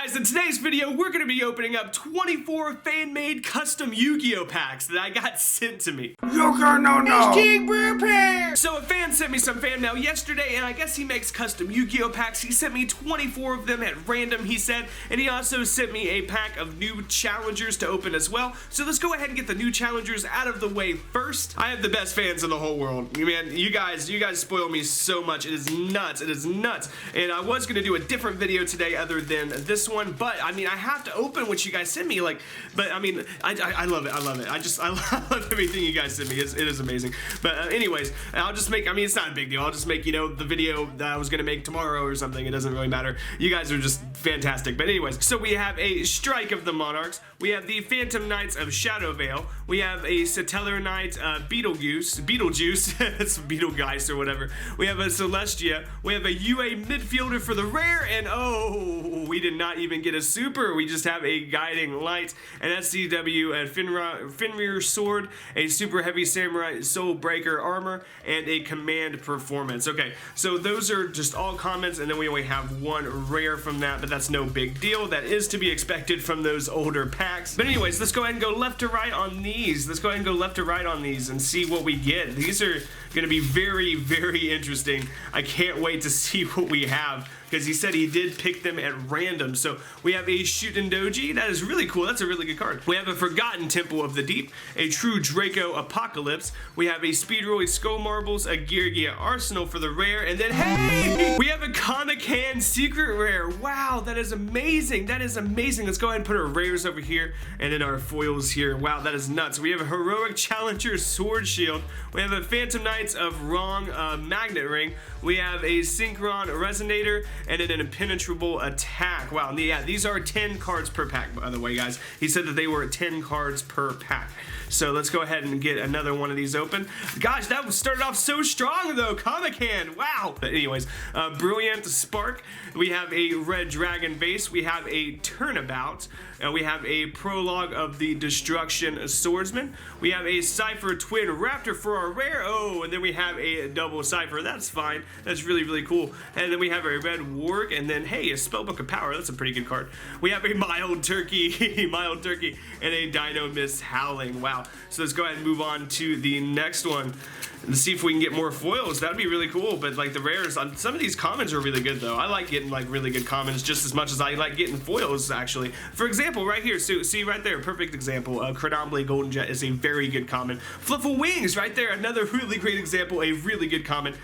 guys, in today's video, we're going to be opening up 24 fan-made custom Yu-Gi-Oh packs that I got sent to me. YugiNoNo! So a fan sent me some fan mail yesterday, and I guess he makes custom Yu-Gi-Oh packs. He sent me 24 of them at random, he said, and he also sent me a pack of new challengers to open as well. So let's go ahead and get the new challengers out of the way first. I have the best fans in the whole world. Man, you guys spoil me so much. It is nuts. It is nuts. And I was going to do a different video today other than this one, but I mean, I have to open what you guys send me, like, but I mean, I love it. I love it. I love everything you guys send me. It is amazing. But anyways, I'll just make, I mean, it's not a big deal. I'll just make, you know, the video that I was going to make tomorrow or something. It doesn't really matter. You guys are just fantastic. But anyways, so we have a Strike of the Monarchs. We have the Phantom Knights of Shadow Veil. We have a Satellar Knight Beetlejuice. It's Beetlegeist or whatever. We have a Celestia. We have a UA midfielder for the rare, and oh, we did not even get a super. We just have a Guiding Light, an SCW, a Fenrir Sword, a Super Heavy Samurai Soul Breaker Armor, and a Command Performance. Okay, so those are just all comments, and then we only have one rare from that, but that's no big deal. That is to be expected from those older packs. But anyways, let's go ahead and go left to right on these. Let's go ahead and go left to right on these and see what we get. These are going to be very, very interesting. I can't wait to see what we have, because he said he did pick them at random. So we have a Shootin' Doji. That is really cool. That's a really good card. We have a Forgotten Temple of the Deep, a True Draco Apocalypse. We have a Speedroid Skull Marbles, a Geargia Arsenal for the rare, and then hey, we have a Comic-Con Secret Rare. Wow, that is amazing. That is amazing. Let's go ahead and put our rares over here and then our foils here. Wow, that is nuts. We have a Heroic Challenger Sword Shield. We have a Phantom Knights of Wrong Magnet Ring. We have a Synchron Resonator and an Impenetrable Attack. Wow, yeah, these are 10 cards per pack, by the way, guys. He said that they were 10 cards per pack. So let's go ahead and get another one of these open. Gosh, that started off so strong, though. Comic-Con, wow. But anyways, Brilliant Spark. We have a Red Dragon Base. We have a Turnabout. We have a Prologue of the Destruction Swordsman. We have a Cypher Twin Raptor for our rare. Oh, and then we have a double Cypher. That's fine. That's really, really cool. And then we have a Red Warg, and then, hey, a Spellbook of Power. That's a pretty good card. We have a Mild Turkey, Mild Turkey, and a Dino Mist Howling. Wow. So let's go ahead and move on to the next one and see if we can get more foils. That'd be really cool. But like the rares, some of these commons are really good though. I like getting like really good commons just as much as I like getting foils actually. For example, right here, so see right there, perfect example. Chronomble Golden Jet is a very good common. Fluffle Wings right there, another really great example, a really good common.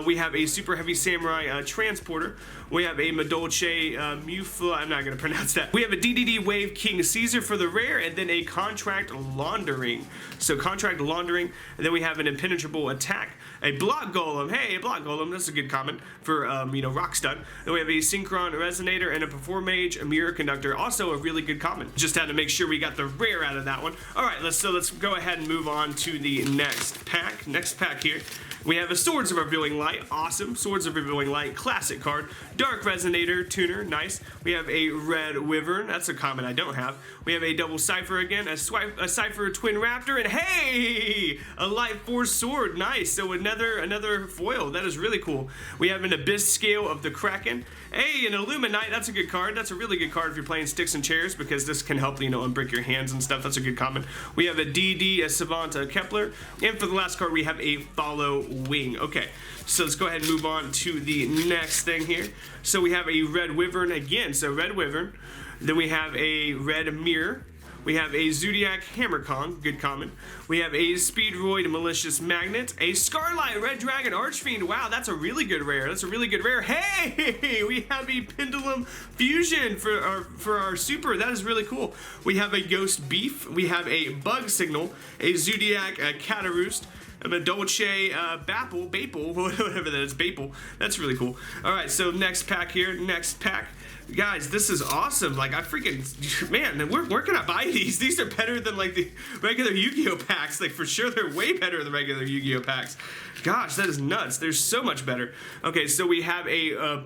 We have a Super Heavy Samurai Transporter. We have a Madolche Mufla, I'm not gonna pronounce that. We have a DDD Wave King Caesar for the rare, and then a Contract Laundering. So Contract Laundering, and then we have an Impenetrable Attack, a Block Golem. Hey, a Block Golem, that's a good comment for you know, Rock Stun. Then we have a Synchron Resonator and a Perform Mage, a Mirror Conductor, also a really good comment. Just had to make sure we got the rare out of that one. All right, let's go ahead and move on to the next pack. Next pack here. We have a Swords of Revealing Light, awesome. Swords of Revealing Light, classic card. Dark Resonator, tuner, nice. We have a Red Wyvern, that's a common I don't have. We have a double Cypher again, a Cypher Twin Raptor, and hey, a Light Force Sword, nice. So another foil, that is really cool. We have an Abyss Scale of the Kraken. Hey, an Illuminite, that's a good card. That's a really good card if you're playing Sticks and Chairs, because this can help, you know, unbreak your hands and stuff. That's a good common. We have a DD, a Savant Kepler, and for the last card, we have a Follow Wing. Okay, so let's go ahead and move on to the next thing here. So we have a Red Wyvern again, so Red Wyvern. Then we have a Red Mirror. We have a Zodiac Hammer Kong, good common. We have a Speedroid Malicious Magnet, a Scarlight Red Dragon Archfiend. Wow, that's a really good rare. That's a really good rare. Hey, we have a Pendulum Fusion for our super. That is really cool. We have a Ghost Beef. We have a Bug Signal, a Zodiac Cataroost, a Dolce Baple, whatever that is, Baple. That's really cool. All right, so next pack here, next pack. Guys, this is awesome. Like, I freaking, man, where can I buy these? These are better than like the regular Yu-Gi-Oh packs. Like, for sure, they're way better than regular Yu-Gi-Oh packs. Gosh, that is nuts. They're so much better. Okay, so we have a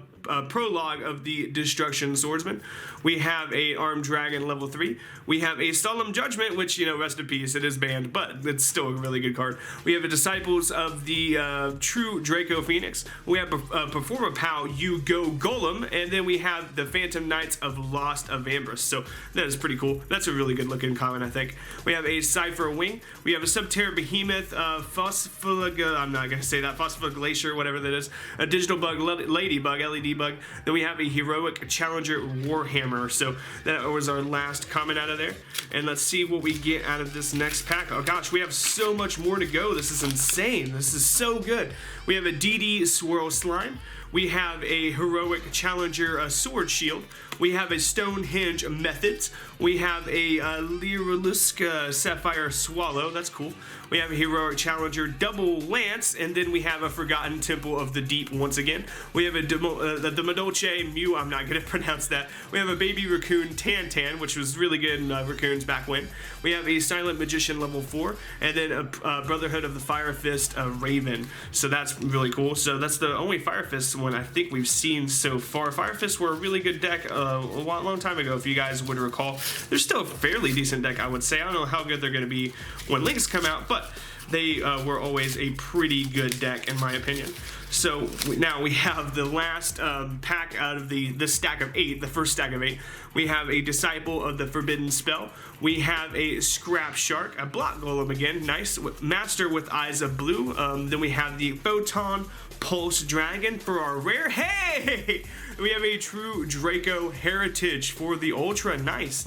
prologue of the Destruction Swordsman. We have a Armed Dragon level 3. We have a Solemn Judgment, which, you know, rest in peace, it is banned, but it's still a really good card. We have a Disciples of the True Draco Phoenix. We have a Performer Pow Yugioh Golem, and then we have the Phantom Knights of Lost of Ambrose. So that is pretty cool. That's a really good looking common, I think. We have a Cypher Wing. We have a Subterra Behemoth, I'm not going to say that, Phosphor Glacier, whatever that is. A Digital Bug, Ladybug, LED Bug. Then we have a Heroic Challenger Warhammer. So that was our last comment out of there. And let's see what we get out of this next pack. Oh gosh, we have so much more to go. This is insane. This is so good. We have a DD Swirl Slime. We have a Heroic Challenger Sword Shield. We have a Stonehenge Methods. We have a Lyrilusk Sapphire Swallow. That's cool. We have a Heroic Challenger Double Lance, and then we have a Forgotten Temple of the Deep once again. We have a Demodolce Mew. I'm not going to pronounce that. We have a Baby Raccoon Tan, which was really good in Raccoons back when. We have a Silent Magician level 4, and then a Brotherhood of the Fire Fist Raven. So that's really cool. So that's the only Fire Fist one I think we've seen so far. Fire Fists were a really good deck a long time ago, if you guys would recall. They're still a fairly decent deck, I would say. I don't know how good they're going to be when Links come out, but they were always a pretty good deck, in my opinion. So now we have the last pack out of the stack of 8, the first stack of 8. We have a Disciple of the Forbidden Spell. We have a Scrap Shark, a Block Golem again, nice. Master with Eyes of Blue. Then we have the Photon Pulse Dragon for our rare. Hey! We have a True Draco Heritage for the Ultra. Nice.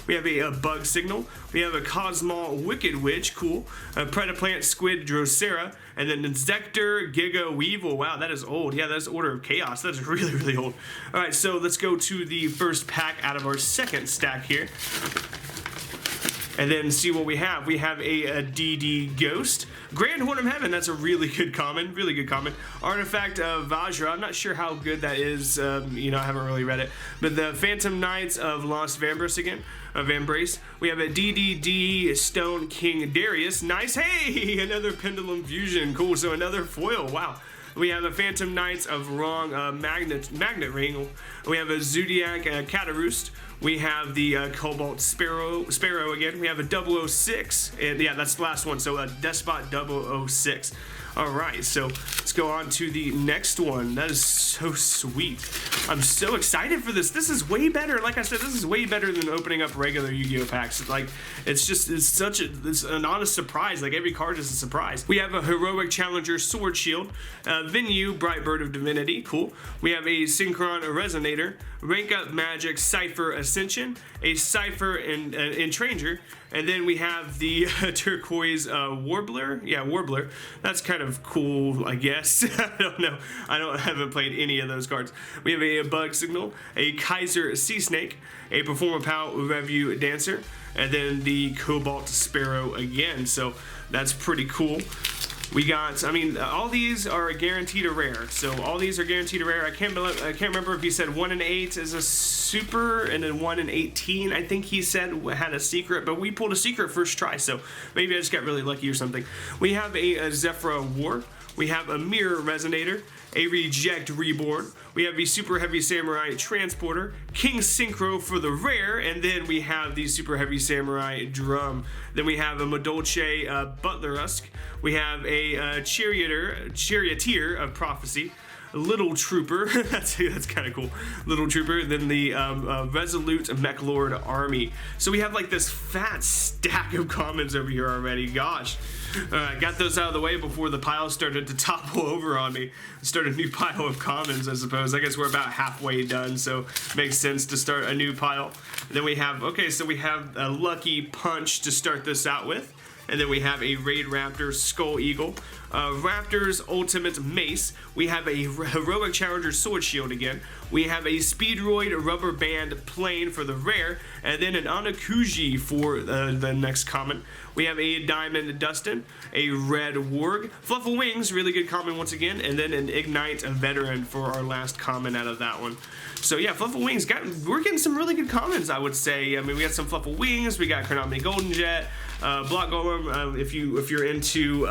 We have a Bug Signal. We have a Cosmo Wicked Witch, cool. A Predaplant Squid Drosera, and then Inzektor Giga Weevil. Wow, that is old. Yeah, that's Order of Chaos. That's really old. All right, so let's go to the first pack out of our second stack here, and then see what we have. We have a DD Ghost. Grand Horn of Heaven, that's a really good common. Artifact of Vajra, I'm not sure how good that is, you know, I haven't really read it. But the Phantom Knights of Lost Vambrace again, Vambrace. We have a DDD Stone King Darius, nice. Hey, another Pendulum Fusion, cool, so another foil, wow. We have a Phantom Knights of Wrong Magnet Ring. We have a Zodiac Cataroost. We have the Cobalt Sparrow again. We have a 006, and yeah, that's the last one. So a Despot 006. All right, so let's go on to the next one. That is so sweet. I'm so excited for this. This is way better. Like I said, this is way better than opening up regular Yu-Gi-Oh packs. Like, it's an honest surprise. Like, every card is a surprise. We have a Heroic Challenger Sword Shield, Venue Bright Bird of Divinity, cool. We have a Synchron Resonator, Rank Up Magic Cypher Ascension, a Cypher and Entranger, and then we have the Turquoise Warbler. Yeah, Warbler. That's kind of cool, I guess. I don't know. I haven't played any of those cards. We have a Bug Signal, a Kaiser Sea Snake, a Performer Pow Revue Dancer, and then the Cobalt Sparrow again. So that's pretty cool. We got, I mean, all these are guaranteed a rare. So all these are guaranteed a rare. I can't remember if he said 1 in 8 is a super, and then 1 in 18, I think he said had a secret, but we pulled a secret first try, so maybe I just got really lucky or something. We have a Zephyra War. We have a Mirror Resonator, a Reject Reborn. We have the Super Heavy Samurai Transporter, King Synchro for the rare, and then we have the Super Heavy Samurai Drum. Then we have a Modolce Butlerusk. We have a Charioteer of Prophecy, Little Trooper, that's kind of cool, Little Trooper, then the Resolute Mech Lord Army. So we have like this fat stack of commons over here already, gosh. Got those out of the way before the pile started to topple over on me. Start a new pile of commons, I suppose. I guess we're about halfway done, so makes sense to start a new pile. Then we have, okay, so we have a Lucky Punch to start this out with. And then we have a Raid Raptor Skull Eagle, Raptor's Ultimate Mace. We have a Heroic Challenger Sword Shield again. We have a Speedroid Rubber Band Plane for the rare, and then an Anakuji for the next common. We have a Diamond Dustin, a Red Warg, Fluffle Wings, really good common once again, and then an Ignite Veteran for our last common out of that one. So yeah, Fluffle Wings, we're getting some really good commons, I would say. I mean, we got some Fluffle Wings, we got Konami Golden Jet, Block Golem, if you're into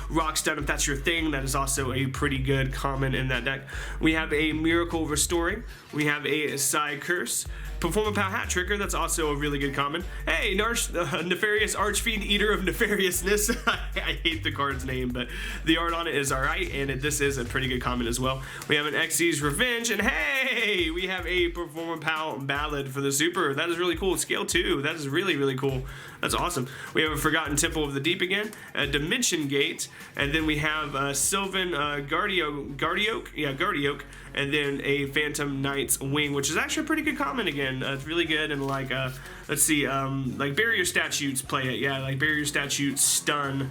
rock style Touchdown if that's your thing. That is also a pretty good common in that deck. We have a Miracle Restoring. We have a Psy Curse. Perform a Pow Hat Tricker, that's also a really good common. Hey, Nefarious Archfiend, Eater of Nefariousness. I hate the card's name, but the art on it is alright, and this is a pretty good common as well. We have an Xyz's Revenge, and hey, we have a Perform a Pow Ballad for the Super. That is really cool. Scale 2, that is really, really cool. That's awesome. We have a Forgotten Temple of the Deep again, a Dimension Gate, and then we have Sylvan Guardioak, and then a Phantom Knight's Wing, which is actually a pretty good common again. It's really good, and like, let's see, like Barrier Statutes play it. Yeah, like Barrier Statutes Stun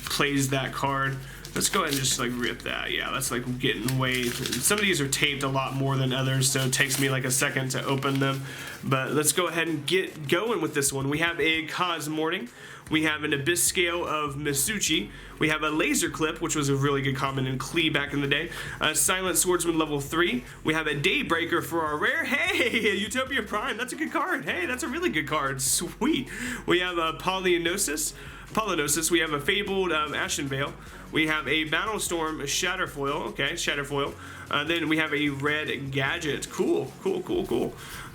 plays that card. Let's go ahead and just like rip that. Yeah, that's like getting way. Some of these are taped a lot more than others, so it takes me like a second to open them. But let's go ahead and get going with this one. We have a Cosmorning. We have an Abyss Scale of Misuchi. We have a Laser Clip, which was a really good common in Klee back in the day. A Silent Swordsman level 3. We have a Daybreaker for our rare. Hey, Utopia Prime. That's a good card. Hey, that's a really good card. Sweet. We have a Polynosis. We have a Fabled Ashenvale. We have a Battlestorm Shatterfoil. Okay, Shatterfoil. Then we have a Red Gadget. Cool.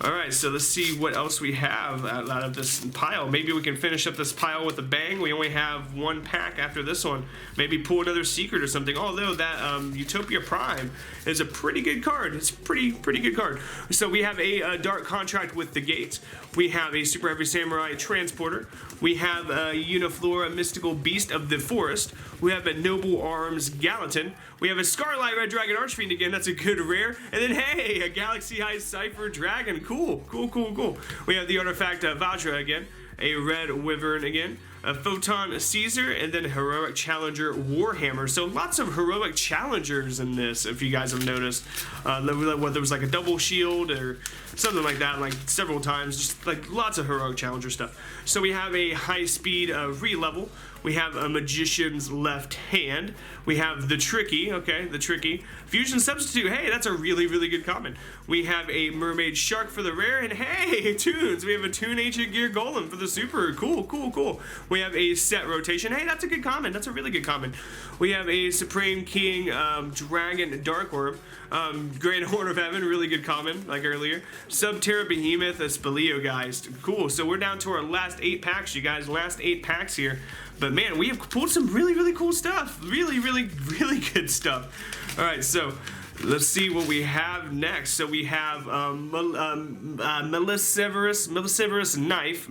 Alright, so let's see what else we have out of this pile. Maybe we can finish up this pile with a bang. We only have one pack after this one. Maybe pull another secret or something. Although that Utopia Prime is a pretty good card. It's a pretty good card. So we have a Dark Contract with the Gate. We have a Super Heavy Samurai Transporter. We have a Uniflora Mystical Beast of the Forest. We have a Noble Arms Gallatin. We have a Scarlight Red Dragon Archfiend again. That's a good rare. And then, hey, a Galaxy High Cypher Dragon. Cool. We have the Artifact Vajra again. A Red Wyvern again. A Photon Caesar, and then Heroic Challenger Warhammer. So lots of Heroic Challengers in this, if you guys have noticed. Whether it was like a double shield or something like that, like several times, just like lots of Heroic Challenger stuff. So we have a High Speed Re-Level. We have a Magician's Left Hand. We have the Tricky, okay, the Tricky. Fusion Substitute, hey, that's a really good common. We have a Mermaid Shark for the rare, and hey, Tunes. We have a Toon Ancient Gear Golem for the super. Cool. We have a Set Rotation. Hey, that's a good common. That's a really good common. We have a Supreme King Dragon Darkworm. Grand Horn of Heaven, really good common, like earlier. Subterra Behemoth, Speleo, guys. Cool, so we're down to our last 8 packs, you guys. Last 8 packs here. But man, we have pulled some really cool stuff. Really good stuff. All right, so let's see what we have next. So we have Milliseverus Knife.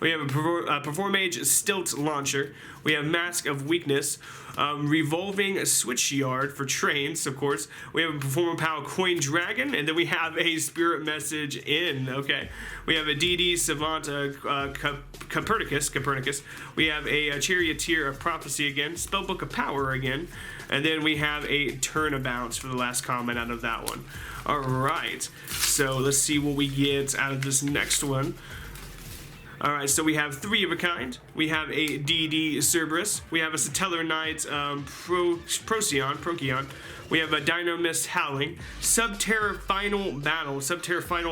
We have a Performage Stilt Launcher. We have Mask of Weakness. Revolving Switch Yard for trains, of course. We have a Perform Pow Coin Dragon, and then we have a Spirit Message in. Okay, we have a DD Savant Copernicus. We have a Charioteer of Prophecy again, Spellbook of Power again, and then we have a Turnabout for the last comment out of that one. All right, so let's see what we get out of this next one. Alright, so we have 3 of a kind. We have a DD Cerberus. We have a Satellar Knight Procyon. We have a Dino Mist Howling. Subterra Final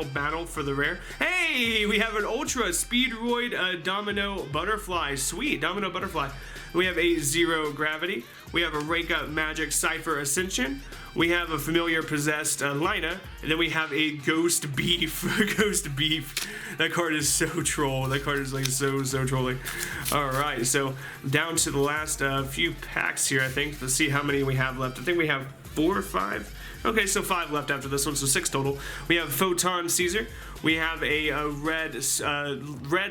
Battle for the rare. Hey, we have an Ultra Speedroid Domino Butterfly. Sweet, Domino Butterfly. We have a Zero Gravity. We have a Rank Up Magic Cypher Ascension. We have a Familiar Possessed Lina. And then we have a Ghost Beef. Ghost Beef. That card is so troll. That card is like so trolling. Alright, so down to the last few packs here, I think. Let's see how many we have left. I think we have 4 or 5. Okay, so 5 left after this one, so 6 total. We have Photon Caesar. We have a red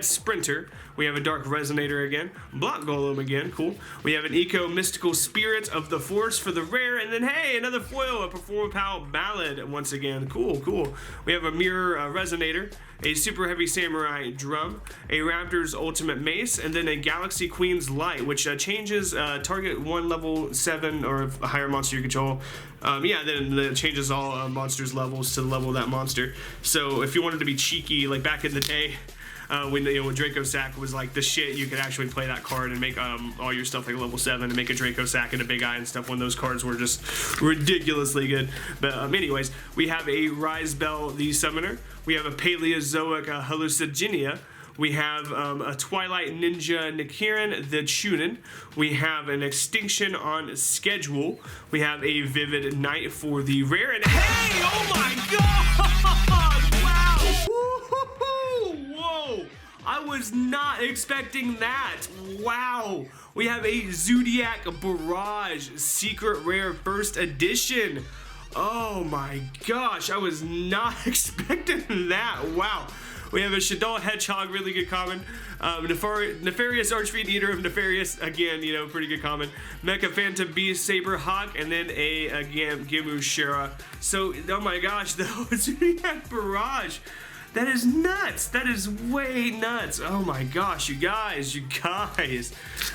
Sprinter. We have a Dark Resonator again. Block Golem again, cool. We have an Eco Mystical Spirit of the Force for the rare, and then hey, another foil, a Perform Pow Ballad once again. Cool. We have a Mirror Resonator, a Super Heavy Samurai Drum, a Raptor's Ultimate Mace, and then a Galaxy Queen's Light, which changes target 1 level 7 or higher monster you control. Then it changes all monsters' levels to the level of that monster. So if you wanted to be cheeky, like back in the day, when Draco Sack was like the shit, you could actually play that card and make all your stuff like level 7 and make a Draco Sack and a Big Eye and stuff when those cards were just ridiculously good. But anyways, we have a Rise Bell the Summoner. We have a Paleozoic Hallucigenia. We have a Twilight Ninja Nikirin the Chunin. We have an Extinction on schedule. We have a Vivid Night for the rare. And hey, oh my god! Wow! Whoa! I was not expecting that. Wow! We have a Zodiac Barrage Secret Rare First Edition. Oh my gosh, I was not expecting that. Wow. We have a Shaddoll Hedgehog, really good common. Nefarious Archfiend Eater of Nefarious, again, you know, pretty good common. Mecha Phantom Beast, Saber Hawk, and then again, Gimu Shara. So, oh my gosh, the Zodiac Barrage. That is nuts. That is way nuts. Oh my gosh, you guys.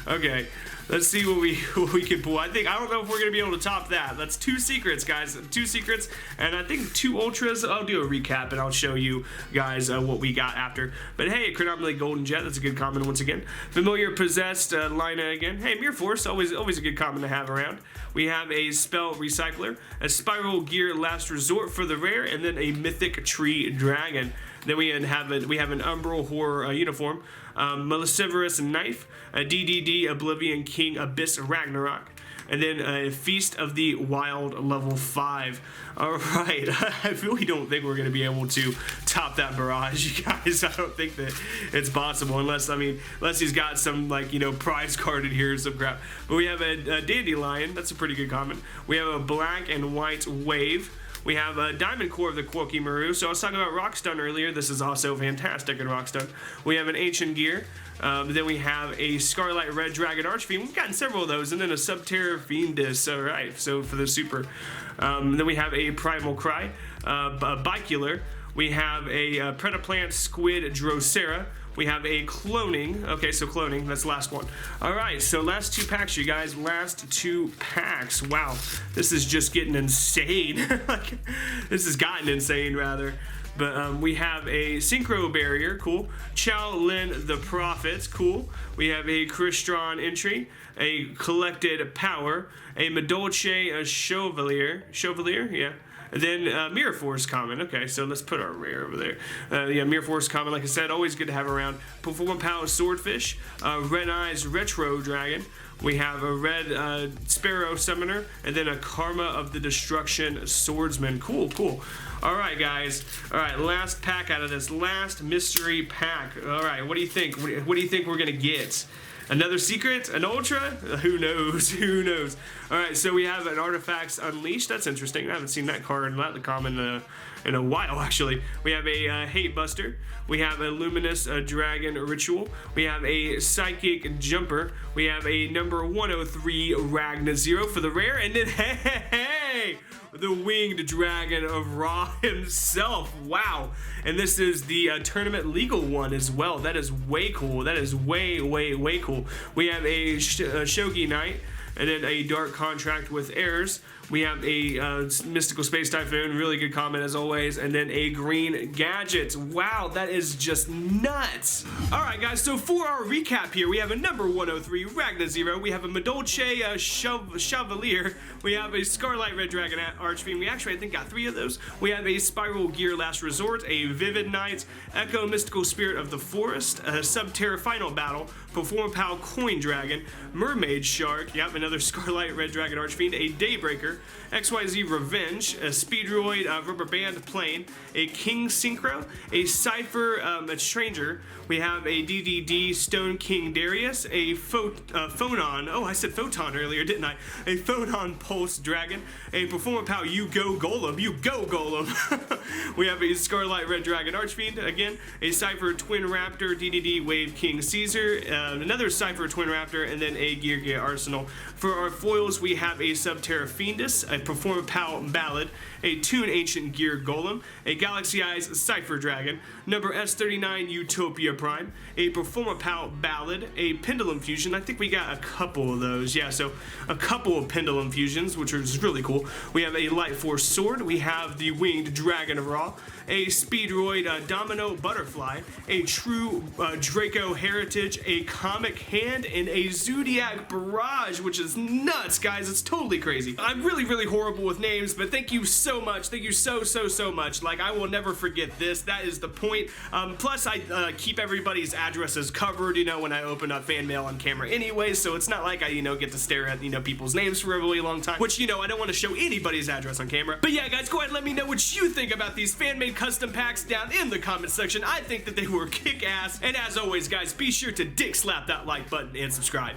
Okay, let's see what we can pull. I don't know if we're gonna be able to top that. That's 2 secrets, guys. 2 secrets, and I think 2 ultras. I'll do a recap and I'll show you guys what we got after. But hey, Chronometer Golden Jet. That's a good common once again. Familiar Possessed Lina again. Hey, Mirror Force. Always a good common to have around. We have a Spell Recycler, a Spiral Gear Last Resort for the rare, and then a Mythic Tree Dragon. Then we have an Umbral Horror uniform, Maliciverous Knife, a DDD Oblivion King Abyss Ragnarok, and then a Feast of the Wild level 5. All right, I really don't think we're going to be able to top that barrage, you guys. I don't think that it's possible unless he's got some, like, you know, prize card in here or some crap. But we have a Dandelion. That's a pretty good common. We have a Black and White Wave. We have a Diamond Core of the Quirky Maru. So I was talking about Rockstun earlier. This is also fantastic in Rockstun. We have an Ancient Gear. Then we have a Scarlet Red Dragon Archfiend. We've gotten several of those. And then a Subterra Fiendus. All right, so for the super. Then we have a Primal Cry. A Bicular. We have a Predaplant Squid Drosera. We have a Cloning. Okay, so Cloning, that's the last one. All right, so last 2 packs, you guys. Last 2 packs. Wow, this is just getting insane. This has gotten insane, rather. But we have a Synchro Barrier, cool. Chao Lin the Prophet, cool. We have a Crystron Entry, a Collected Power, a Madolche Chevalier, yeah. And then Mirror Force common. Okay, so let's put our rare over there. Yeah, Mirror Force common, like I said, always good to have around. Perform Power Swordfish, Red Eyes Retro Dragon. We have a Red Sparrow Summoner, and then a Karma of the Destruction Swordsman. Cool, cool. All right, guys. All right, last pack out of this last mystery pack. All right, what do you think? What do you think we're gonna get? Another secret? An ultra? Who knows? Who knows? Alright, so we have an Artifacts Unleashed. That's interesting. I haven't seen that card, not the common, in a while, actually. We have a Hate Buster. We have a Luminous Dragon Ritual. We have a Psychic Jumper. We have a number 103 Ragna Zero for the rare. And then, hey, the Winged Dragon of Ra himself. Wow. And this is the tournament legal one as well. That is way cool. That is way, way, way cool. We have a Shogi Knight, and then a Dark Contract with Heirs. We have a Mystical Space Typhoon, really good comment as always, and then a Green Gadget. Wow, that is just nuts. All right, guys, so for our recap here, we have a number 103 Ragna Zero. We have a Madolche Chevalier. We have a Scarlet Red Dragon Archfiend. We actually, I think, got 3 of those. We have a Spiral Gear Last Resort, a Vivid Night, Echo Mystical Spirit of the Forest, a Subterra Final Battle, Perform Pow Coin Dragon, Mermaid Shark, yep, another Scarlet Red Dragon Archfiend, a Daybreaker, XYZ Revenge, a Speedroid Rubber Band Plane, a King Synchro, a Cypher a Stranger. We have a DDD Stone King Darius, a Phonon, oh, I said Photon earlier, didn't I? A Photon Pulse Dragon, a Performer Pow You Go Golem, You Go Golem. We have a Scarlet Red Dragon Archfiend, again, a Cypher Twin Raptor, DDD Wave King Caesar, another Cypher Twin Raptor, and then a Gear Arsenal. For our foils, we have a Subterra Fiendus, a Performer Pow Ballad, a Toon Ancient Gear Golem, a Galaxy Eyes Cypher Dragon, number S39 Utopia Prime, a Performer Pow Ballad, a Pendulum Fusion. I think we got a couple of those. Yeah, so a couple of Pendulum Fusions, which is really cool. We have a Light Force Sword. We have the Winged Dragon of Ra, a Speedroid Domino Butterfly, a True Draco Heritage, a Comic Hand, and a Zodiac Barrage, which is nuts, guys. It's totally crazy. I'm really, really horrible with names, but thank you so much. Thank you so much. Like, I will never forget this. That is the point. Plus, I keep everybody's addresses covered, you know, when I open up fan mail on camera anyway, so it's not like I, you know, get to stare at, you know, people's names for a really long time, which, you know, I don't want to show anybody's address on camera. But yeah, guys, go ahead and let me know what you think about these fan-made custom packs down in the comment section. I think that they were kick-ass. And as always, guys, be sure to dick slap that like button and subscribe.